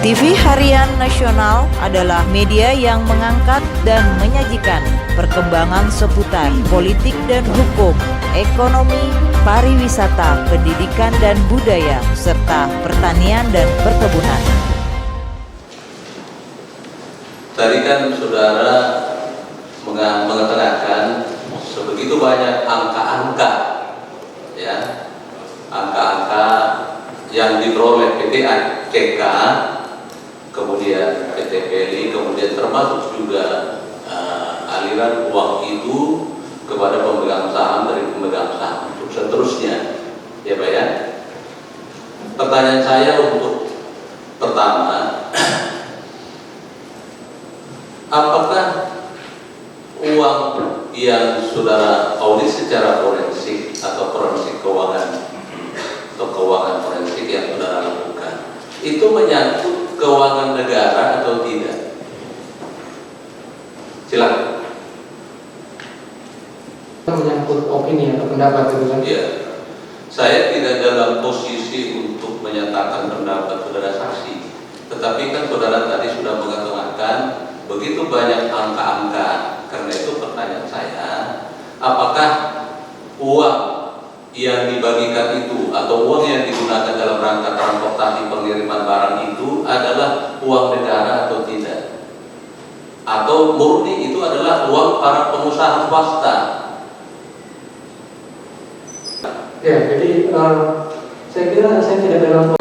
TV Harian Nasional adalah media yang mengangkat dan menyajikan perkembangan seputar politik dan hukum, ekonomi, pariwisata, pendidikan dan budaya, serta pertanian dan perkebunan. Tadi kan saudara mengetengahkan sebegitu banyak angka-angka, ya, angka-angka yang diperoleh PT ACK, kemudian PT Peli, kemudian termasuk juga aliran uang itu kepada pemegang saham dari pemegang saham untuk seterusnya, ya Pak ya. Pertanyaan saya untuk pertama, apakah uang yang saudara audit secara forensik atau forensik keuangan atau keuangan forensik yang saudara lakukan itu menyangkut keuangan negara atau tidak? Silakan. Menyangkut opini atau pendapat itu kan? Iya. Saya tidak dalam posisi untuk menyatakan pendapat saudara saksi, tetapi kan saudara tadi sudah mengetengahkan begitu banyak angka-angka. Karena itu pertanyaan saya, apakah uang yang dibagikan itu atau uang yang digunakan dalam rangka transportasi pengiriman barang itu adalah uang negara atau tidak? Atau murni itu adalah uang para pengusaha swasta? Ya, jadi saya kira saya tidak dalam.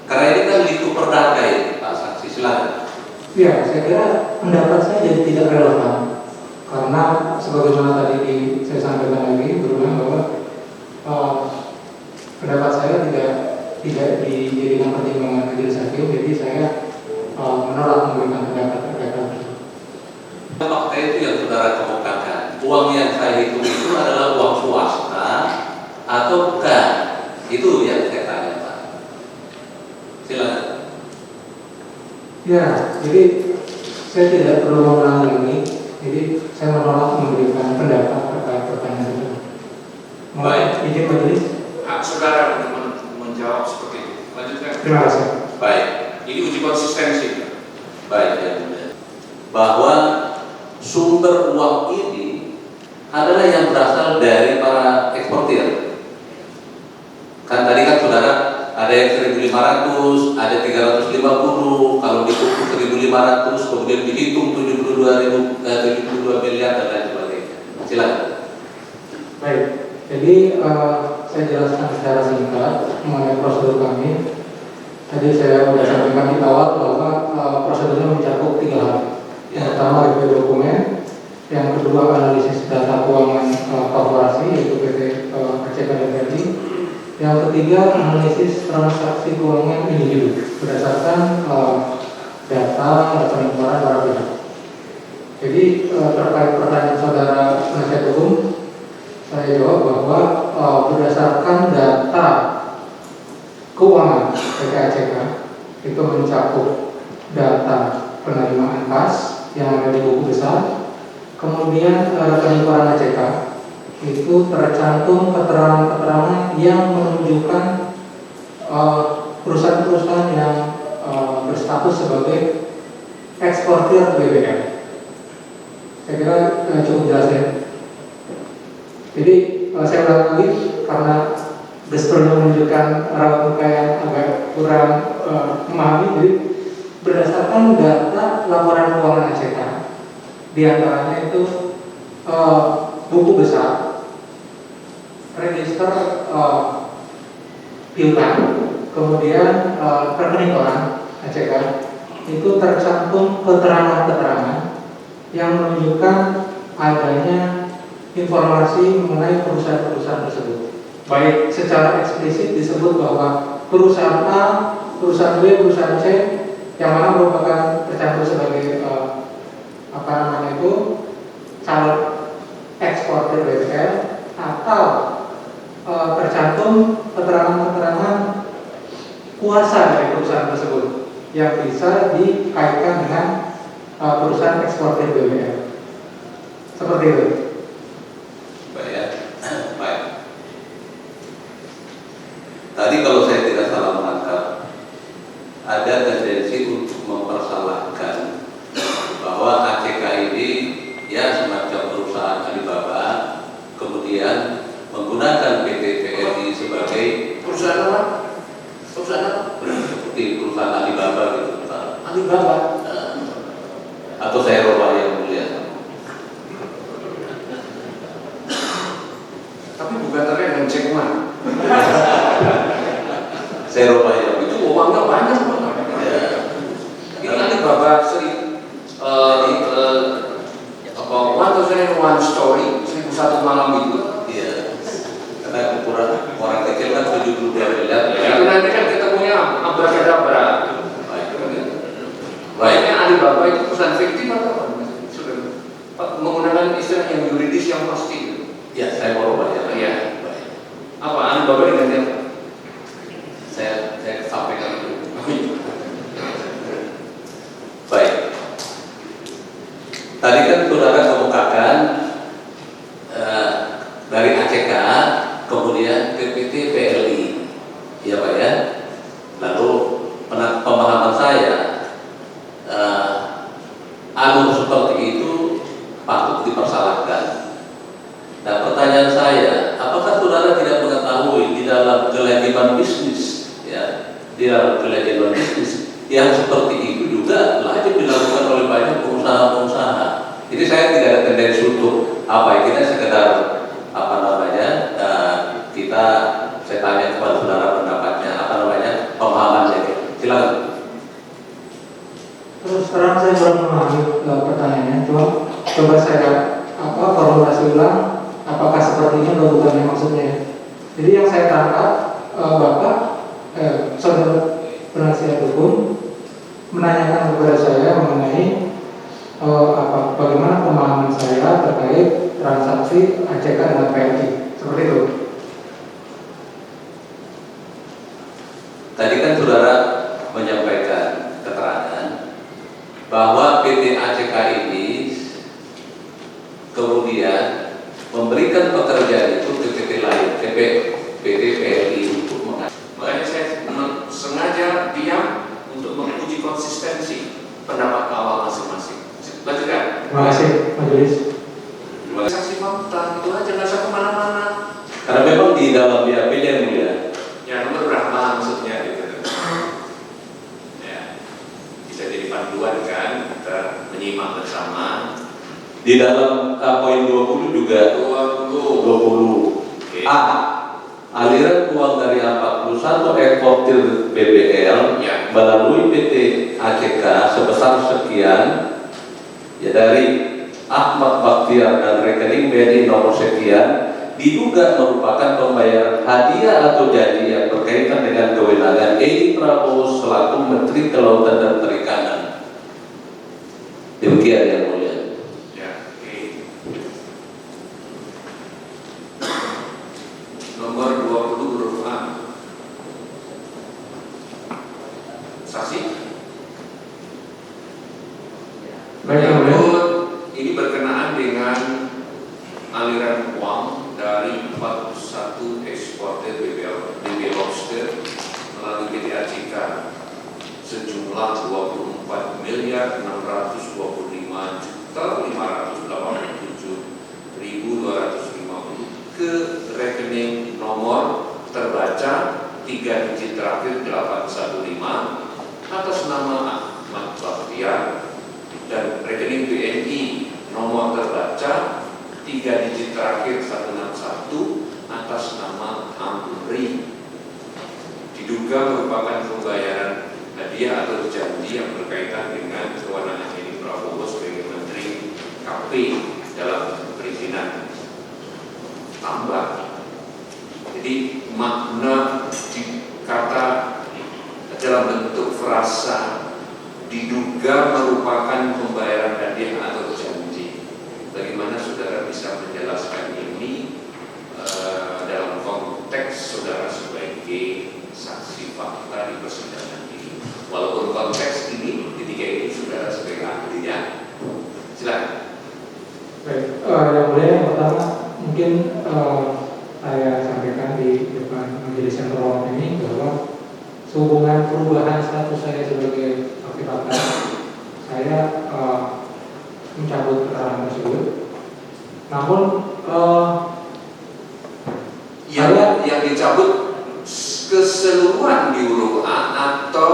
Karena ini kan itu perdata ya, Pak Saksi, silakan. Ya, saya kira pendapat saya jadi tidak relevan karena sebagaimana tadi saya sampaikan lagi berulang bahwa pendapat saya tidak dijadikan pertimbangan majelis hakim, jadi saya menolak memberikan pendapat terkait hal tersebut. Fakta itu yang saudara kemukakan, uang yang saya hitung itu adalah uang swasta atau bukan? Itu yang saya tanya, Pak. Silakan. Ya, jadi saya tidak perlu mengulangi lagi. Jadi saya menolak memberikan pendapat terkait pertanyaan itu. Baik. Izin majelis. Hak saudara untuk menjawab seperti itu. Lanjutkan. Terima kasih. Baik. Ini uji konsistensi. Baik, ya. Bahwa sumber uang ini adalah yang berasal dari para eksportir. Kan tadi kan saudara ada yang 1.500, ada 350, kalau dikumpul 1.500, kemudian dihitung 72 miliar dan lain sebagainya. Silakan. Baik. Jadi saya jelaskan secara singkat mengenai prosedur kami. Tadi saya sudah sampaikan di awal bahwa prosedurnya mencakup 3 hal. Yang pertama review dokumen, yang kedua analisis data keuangan korporasi yaitu PT ACK dan Peli, yang ketiga analisis transaksi keuangan individu berdasarkan data pengeluaran para pihak. Jadi terkait pertanyaan saudara penasihat hukum, saya jawab bahwa berdasarkan data keuangan PT ACK itu mencakup data penerimaan kas yang ada di buku besar, kemudian pengeluaran ACK itu tercantum keterangan-keterangan yang menunjukkan perusahaan-perusahaan yang berstatus sebagai eksportir BBM. Saya kira cukup jelas ya. Jadi saya ulang lagi karena gesturnya menunjukkan raut muka yang agak kurang memahami. Jadi berdasarkan data laporan keuangan ACK, diantaranya itu buku besar, register piutang, kemudian rekening koran ACK itu tercantum keterangan-keterangan yang menunjukkan adanya informasi mengenai perusahaan-perusahaan tersebut. Baik secara eksplisit disebut bahwa perusahaan A, perusahaan B, perusahaan C yang mana merupakan tercantum sebagai calon eksportir BBM, atau tercantum keterangan-keterangan kuasa dari perusahaan tersebut yang bisa dikaitkan dengan perusahaan eksportir BBM. Seperti itu. Baik ya. Baik. Tadi kalau saya tidak salah menangkap, ada tendensi untuk mempersalahkan bahwa ACK ini ya semacam perusahaan Alibaba, kemudian menggunakan PT PLI sebagai Perusahaan apa? Perusahaan apa? seperti perusahaan Alibaba gitu, Pak. Alibaba. Atau saya roba yang mulia. Tapi bukan terkait dengan cekuan. Saya roba yang Itu uangnya banyak banget. ya. Ini Alibaba seri apa 1001 story 1001 malam itu. Iya. Karena ukuran orang kecil kan 72 miliar. Itu nanti kan ketemunya abrakadabra. Baiknya Alibaba itu perusahaan fiktif atau apa? Sudah menggunakan istilah yang yuridis yang pasti. Ya, saya mau roba ya. Iya. Baik. Apa Alibaba diganti apa? Saya sampaikan itu. Baik. Tadi kan saudara kemukakan dari ACK kemudian ke PT PLI, ya Pak ya. Lalu pemahaman saya alur seperti itu patut dipersalahkan. Nah, pertanyaan saya, apakah saudara tidak mengetahui di dalam kelajiban bisnis, ya, di dalam kelajiban bisnis yang seperti itu juga lazim dilakukan oleh banyak pengusaha-pengusaha. Jadi saya tidak ada tendensi untuk kita sekedar saya tanya kepada saudara pendapatnya, pemahamannya. Silakan. Terus terang saya belum memahami pertanyaannya, coba saya formulasi ulang, apakah seperti ini atau bukan yang maksudnya. Jadi yang saya tangkap, saudara penasihat hukum menanyakan kepada saya mengenai bagaimana pemahaman saya terkait transaksi ACK dan PLI, seperti itu. Tadi kan saudara menyampaikan keterangan bahwa PT ACK ini kemudian memberikan pekerjaan itu ke PT lain, ke PT PLI untuk mengatur. Makanya saya sengaja diam untuk menguji konsistensi pendapat awal masing-masing. Lanjutkan. Terima kasih, Majelis. Saksi fakta itu aja, nggak usah kemana-mana. Karena memang di dalam BAP-nya yang mulia. Ya nomor berapa maksudnya gitu. Ya, bisa jadi panduan kan kita menyimak bersama. Di dalam poin 20 juga 20. Oke. A. Aliran uang dari 41 eksportir BBL Ya. melalui PT ACK sebesar sekian, ya dari Ahmad Bakhtiar dan rekening BNI nomor sekian diduga merupakan pembayaran hadiah atau janji yang berkaitan dengan kewenangan Edi Prabowo selaku Menteri Kelautan dan Perikanan. Demikian yang mulia. Ya, oke. Nomor 20 huruf A. Saksi? Baik, yang mulia. Menyangkut ini berkenaan dengan aliran uang dari 41 eksportir BB Lobster melalui PT ACK sejumlah 24.585.587.250 ke rekening nomor terbaca 3 digit terakhir 815 atas nama Ahmad Bakhtiar dan rekening BNI nomor terbaca 3 digit terakhir 161 atas nama Amri. Diduga merupakan pembayaran hadiah atau janji yang berkaitan dengan kewenangan Edi Prabowo sebagai Menteri KP dalam perizinan tambang. Jadi makna kata dalam bentuk frasa diduga merupakan pembayaran hadiah atau janji. Bagaimana saudara bisa menjelaskan ini dalam konteks saudara sebagai saksi fakta di persidangan ini? Walaupun konteks ini ketika ini saudara sebagai ahli ya. Silakan. Baik, yang mulia, yang pertama mungkin saya sampaikan di depan majelis yang terhormat ini bahwa sehubungan perubahan status saya sebagai aktif akta, saya mencabut keterangan tersebut. Namun yang dicabut keseluruhan di huruf A atau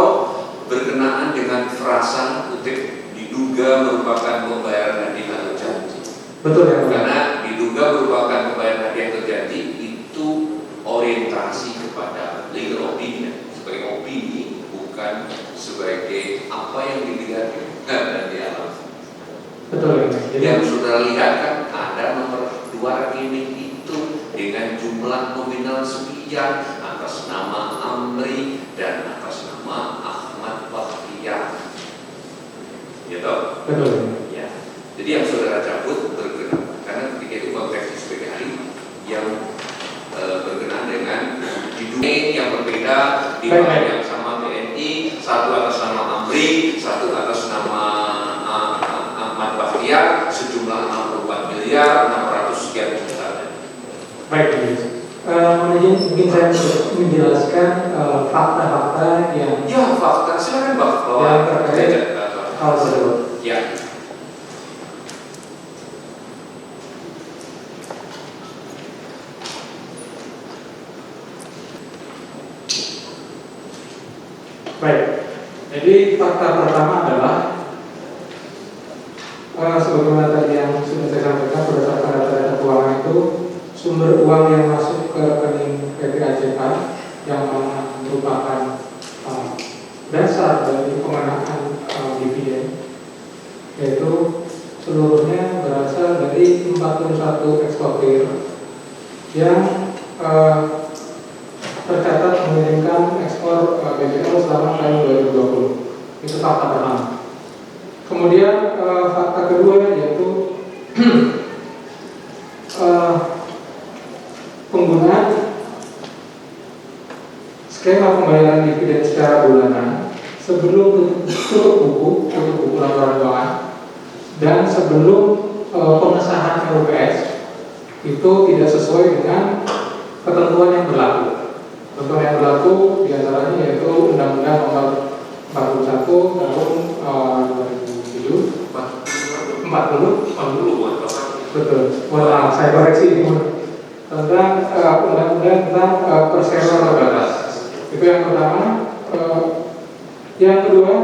berkenaan dengan frasa kutip diduga merupakan pembayaran hadiah atau janji. betul ya, Karena diduga merupakan pembayaran hadiah atau janji itu orientasi kepada legal opinion, sebagai opini, bukan sebagai apa yang dilihat dan dialami. betul ya. Jadi Yang saudara lihat kan ada nomor 2 rekening itu dengan jumlah nominal sekian atas nama Amri dan atas nama Ahmad Bahtiar. Gitu? betul. Ya. Jadi yang saudara cabut berkenaan, karena ketika itu konteksnya sebagai ahli yang berkenaan dengan diduga yang berbeda di bawah yang sama BNI, satu atas nama Amri, satu atas nama Ahmad Bahtiar, sejumlah 64 miliar 600 sekian juta. Baik, mungkin saya menjelaskan fakta-fakta yang Ya, fakta silakan bawa yang terkait hal tersebut. Ya. Baik, jadi fakta pertama adalah sebagaimana tadi yang sudah saya sampaikan berdasarkan data-data keuangan itu, sumber uang yang masuk ke rekening PT AJK yang mana merupakan dasar dari pengenaan dividen, yaitu seluruhnya berasal dari 41 eksportir yang tercatat mengirimkan ekspor BPL selama tahun 2020. Itu fakta pertama. Kemudian fakta kedua yaitu penggunaan skema pembayaran dividen secara bulanan sebelum tutup buku laporan keuangan dan sebelum pengesahan RUPS itu tidak sesuai dengan ketentuan yang berlaku. Ketentuan yang berlaku diantaranya yaitu Undang-Undang Nomor 41 Tahun 2007 betul. Wah, saya koreksi tentang Undang-Undang tentang perseroan terbatas. Itu yang pertama. Yang kedua,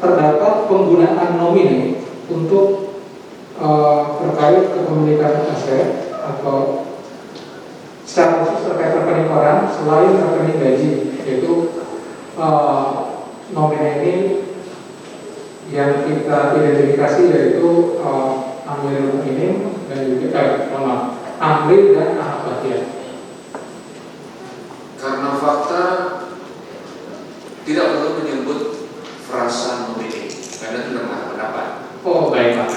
terdapat penggunaan nomine untuk terkait kepemilikan aset atau secara khusus terkait rekening orang selain rekening gaji, yaitu nomine ini yang kita identifikasi yaitu Amirul Mukminin dan juga Amri dan Ahmad Bahtiar. Karena fakta tidak perlu menyebut frasa nomine karena itu lemah pendapat. Oh baik Pak.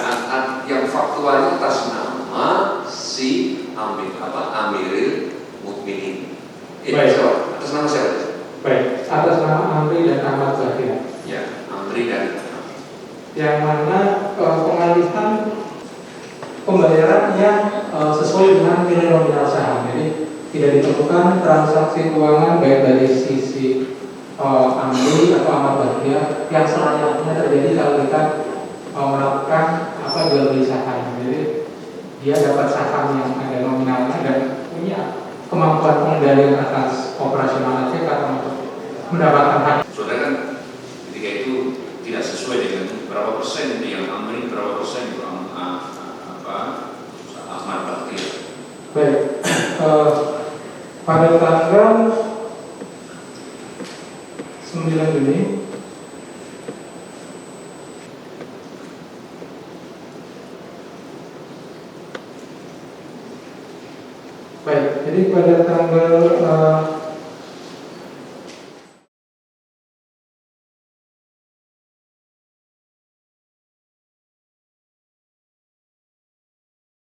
Yang faktualnya atas nama si Amirul Mukminin. Baik. Atas nama siapa? Baik, atas nama Amri dan Ahmad Bahtiar. Ya, Amri dan Yang mana pengalihan pembayaran yang sesuai dengan nilai nominal saham. Jadi tidak ditemukan transaksi keuangan baik dari sisi Amri atau Ahmad Bahtiar yang selayaknya terjadi kalau kita melakukan jual beli saham. Jadi dia dapat saham yang ada nominalnya dan punya kemampuan pengendalian atas operasional AJK untuk mendapatkan hak. saudara kan ketika itu tidak sesuai dengan berapa persen yang Amri, berapa persen yang Ahmad Bahtiar. Baik, pada tanggal 9 Juni baik, jadi pada tanggal